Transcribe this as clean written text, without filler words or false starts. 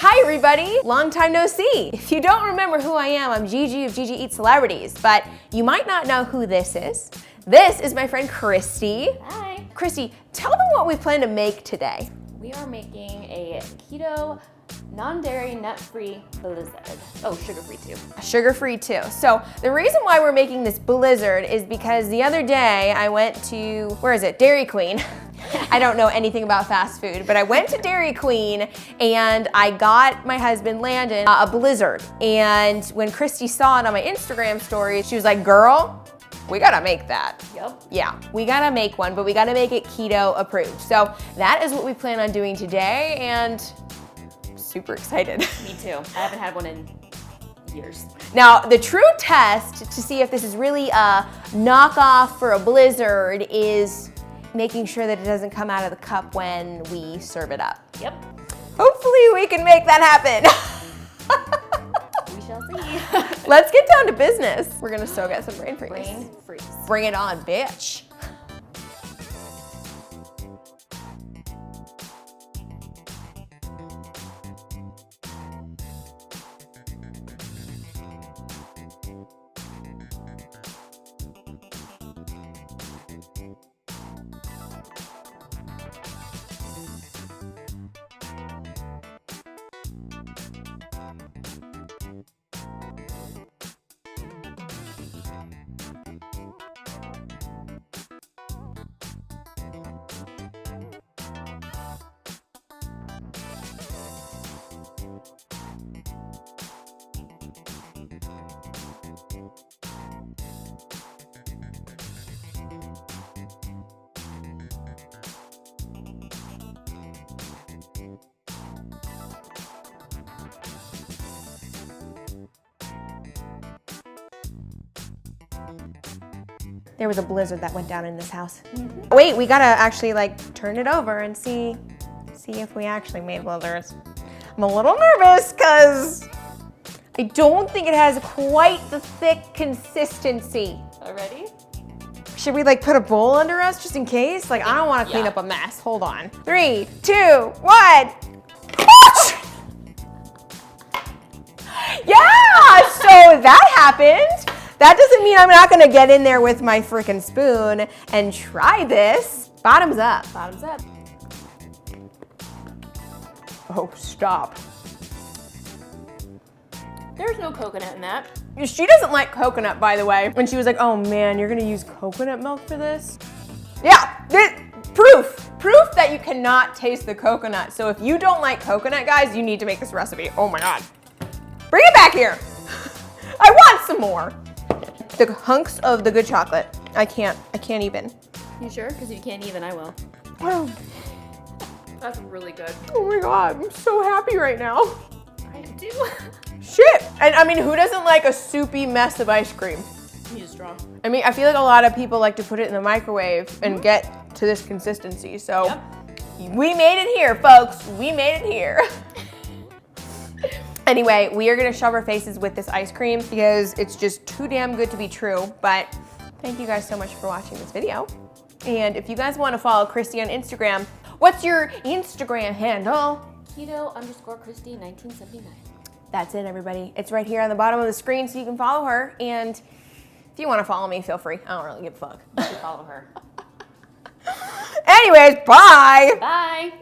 Hi everybody, long time no see. If you don't remember who I am, I'm GiGi of GiGi Eats Celebrities, but you might not know who this is. This is my friend Kristie. Hi. Kristie, tell them what we plan to make today. We are making a keto, non-dairy, nut-free blizzard. Oh, sugar-free too. Sugar-free too. So the reason why we're making this blizzard is because the other day I went to, where is it? Dairy Queen. I don't know anything about fast food, but I went to Dairy Queen and I got my husband Landon a blizzard. And when Kristie saw it on my Instagram story, she was like, girl, we gotta make that. Yep. Yeah, we gotta make one, but we gotta make it keto approved. So that is what we plan on doing today, and I'm super excited. Me too. I haven't had one in years. Now, the true test to see if this is really a knockoff for a blizzard is making sure that it doesn't come out of the cup when we serve it up. Yep. Hopefully we can make that happen. We shall see. Let's get down to business. We're gonna still get some brain freeze. Brain freeze. Bring it on, bitch. There was a blizzard that went down in this house. Mm-hmm. Wait, we gotta actually like turn it over and see if we actually made blizzards. I'm a little nervous because I don't think it has quite the thick consistency. Already? Should we like put a bowl under us just in case? Like I don't want to clean up a mess. Hold on. 3, 2, 1. Yeah, so that happened. That doesn't mean I'm not gonna get in there with my freaking spoon and try this. Bottoms up. Bottoms up. Oh, stop. There's no coconut in that. She doesn't like coconut, by the way. And she was like, oh man, you're gonna use coconut milk for this? Yeah, proof that you cannot taste the coconut. So if you don't like coconut, guys, you need to make this recipe. Oh my God. Bring it back here. I want some more. The hunks of the good chocolate. I can't even. You sure? Because if you can't even, I will. Oh. That's really good. Oh my God, I'm so happy right now. I do. Shit. And I mean, who doesn't like a soupy mess of ice cream? Need a straw. I mean, I feel like a lot of people like to put it in the microwave and get to this consistency. So we made it here, folks. We made it here. Anyway, we are gonna shove our faces with this ice cream because it's just too damn good to be true. But thank you guys so much for watching this video. And if you guys wanna follow Kristie on Instagram, what's your Instagram handle? Keto_Kristie 1979. That's it, everybody. It's right here on the bottom of the screen so you can follow her. And if you wanna follow me, feel free. I don't really give a fuck. You should follow her. Anyways, bye. Bye.